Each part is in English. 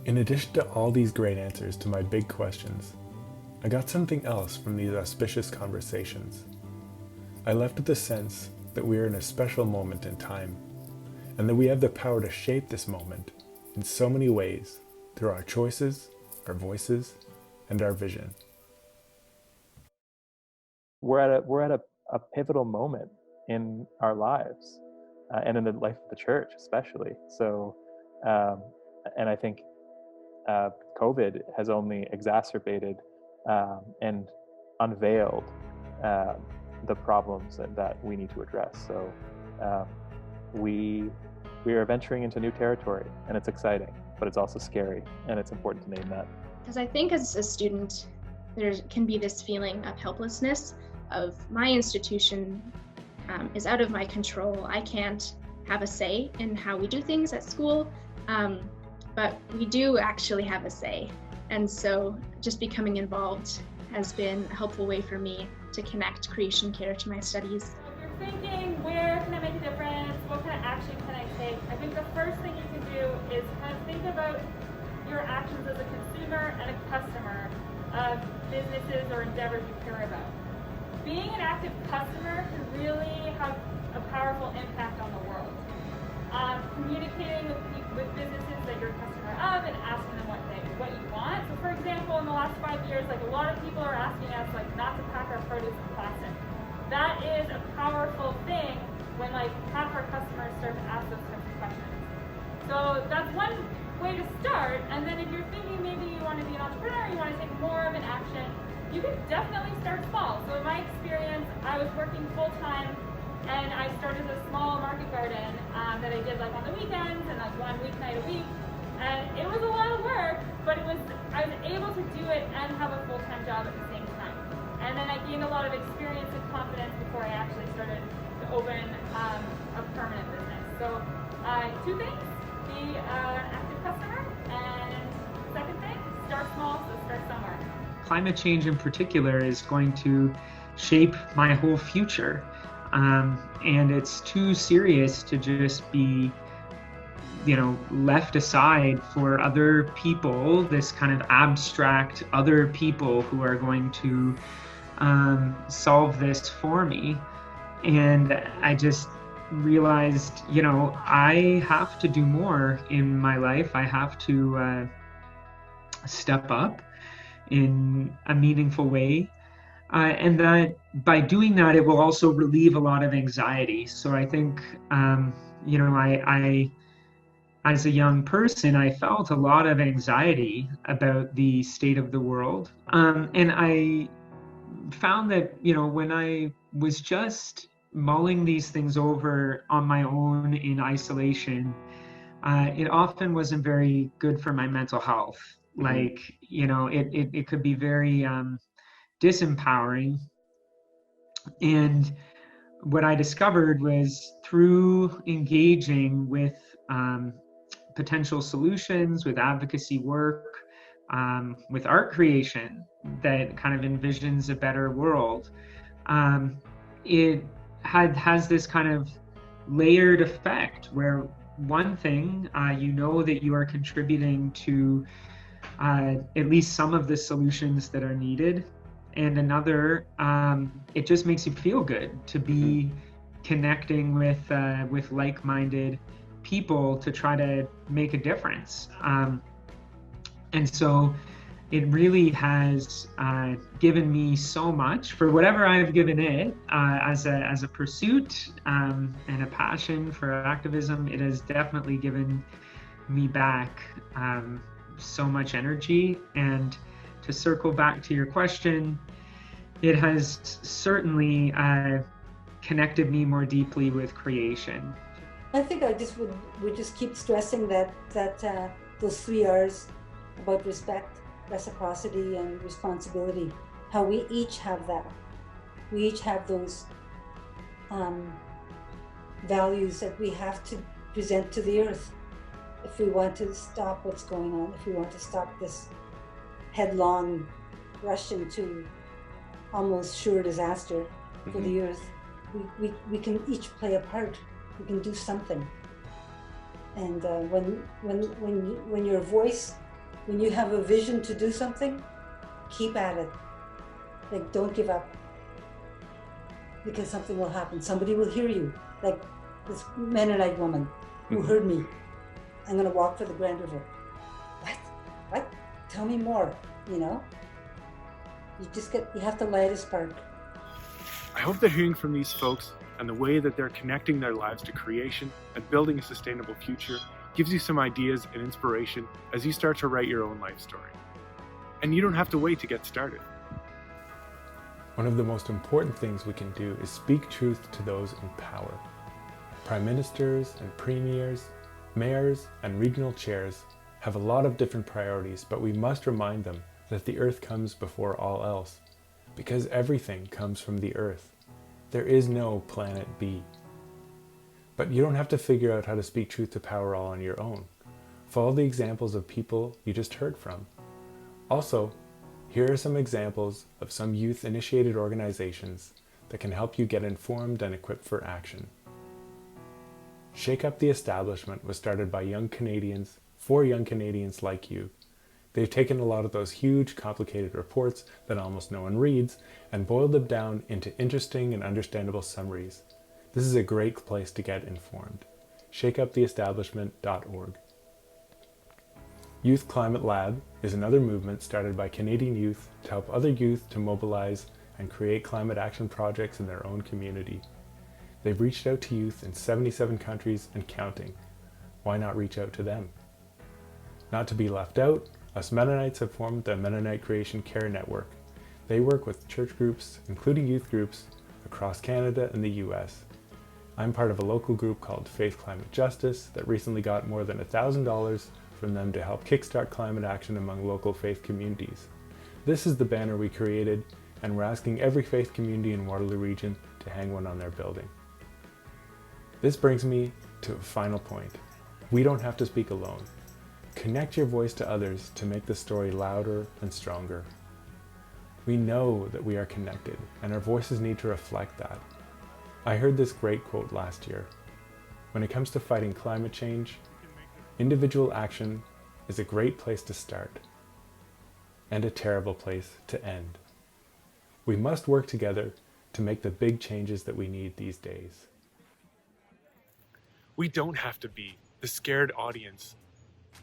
In addition to all these great answers to my big questions, I got something else from these auspicious conversations. I left with the sense that we are in a special moment in time, and that we have the power to shape this moment in so many ways through our choices, our voices, and our vision. We're at a pivotal moment in our lives, and in the life of the church especially. So, and I think COVID has only exacerbated and unveiled the problems that we need to address. So um, we we are venturing into new territory, and it's exciting, but it's also scary, and it's important to name that. Because I think as a student, there can be this feeling of helplessness of my institution is out of my control. I can't have a say in how we do things at school, but we do actually have a say. And so just becoming involved has been a helpful way for me to connect creation care to my studies. If you're thinking, where can I make a difference? What kind of action can I take? I think the first thing you can do is kind of think about your actions as a consumer and a customer of businesses or endeavors you care about. Being an active customer can really have a powerful impact on the world. Communicating with businesses that you're a customer of and asking them what you want. So for example, in the last 5 years, a lot of people are asking us not to pack our produce in plastic. That is a powerful thing when half our customers start to ask those types of questions. So that's one way to start. And then if you're thinking maybe you want to be an entrepreneur, you want to take more of an action, you can definitely start small. So in my experience, I was working full time, and I started a small market garden that I did on the weekends and one weeknight a week. And it was a lot of work, but I was able to do it and have a full-time job at the same time. And then I gained a lot of experience and confidence before I actually started to open a permanent business. So two things: be an active customer, and second thing, start small, so start somewhere. Climate change in particular is going to shape my whole future. And it's too serious to just be, left aside for other people, this kind of abstract other people who are going to solve this for me. And I just realized, I have to do more in my life. I have to step up in a meaningful way. And that by doing that, it will also relieve a lot of anxiety. So I think, I as a young person, I felt a lot of anxiety about the state of the world. And I found that, when I was just mulling these things over on my own in isolation, it often wasn't very good for my mental health. It could be very disempowering. And what I discovered was through engaging with potential solutions, with advocacy work, with art creation that kind of envisions a better world, it has this kind of layered effect where one thing, that you are contributing to at least some of the solutions that are needed. And another, it just makes you feel good to be connecting with like-minded people to try to make a difference. And so it really has given me so much for whatever I've given it as a pursuit and a passion for activism. It has definitely given me back so much energy. And to circle back to your question, it has certainly connected me more deeply with creation. I think I just would just keep stressing that those 3 R's about respect, reciprocity, and responsibility. How we each have that. We each have those values that we have to present to the earth if we want to stop what's going on, if we want to stop this headlong rush into almost sure disaster for the earth. We can each play a part. We can do something. And when your voice when you have a vision to do something, keep at it. Like, don't give up, because something will happen. Somebody will hear you. Like this Mennonite woman who heard me. I'm going to walk for the Grand River. What? Tell me more, you know? You have to light a spark. I hope that hearing from these folks and the way that they're connecting their lives to creation and building a sustainable future gives you some ideas and inspiration as you start to write your own life story. And you don't have to wait to get started. One of the most important things we can do is speak truth to those in power. Prime ministers and premiers, mayors and regional chairs have a lot of different priorities, but we must remind them that the earth comes before all else, because everything comes from the earth. There is no planet B. But you don't have to figure out how to speak truth to power all on your own. Follow the examples of people you just heard from. Also, here are some examples of some youth-initiated organizations that can help you get informed and equipped for action. Shake Up the Establishment was started by young Canadians for young Canadians like you. They've taken a lot of those huge, complicated reports that almost no one reads and boiled them down into interesting and understandable summaries. This is a great place to get informed. shakeuptheestablishment.org. Youth Climate Lab is another movement started by Canadian youth to help other youth to mobilize and create climate action projects in their own community. They've reached out to youth in 77 countries and counting. Why not reach out to them? Not to be left out, us Mennonites have formed the Mennonite Creation Care Network. They work with church groups, including youth groups, across Canada and the US. I'm part of a local group called Faith Climate Justice that recently got more than $1,000 from them to help kickstart climate action among local faith communities. This is the banner we created, and we're asking every faith community in Waterloo Region to hang one on their building. This brings me to a final point. We don't have to speak alone. Connect your voice to others to make the story louder and stronger. We know that we are connected, and our voices need to reflect that. I heard this great quote last year. When it comes to fighting climate change, individual action is a great place to start, and a terrible place to end. We must work together to make the big changes that we need these days. We don't have to be the scared audience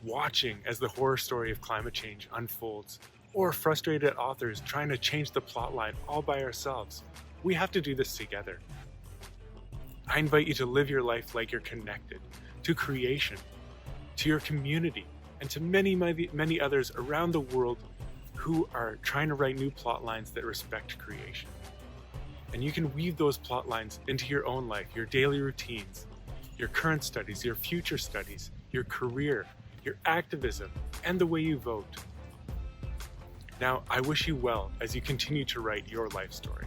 watching as the horror story of climate change unfolds, or frustrated authors trying to change the plotline all by ourselves. We have to do this together. I invite you to live your life like you're connected to creation, to your community, and to many others around the world who are trying to write new plot lines that respect creation. And you can weave those plot lines into your own life, your daily routines, your current studies, your future studies, your career, your activism, and the way you vote. Now, I wish you well as you continue to write your life story.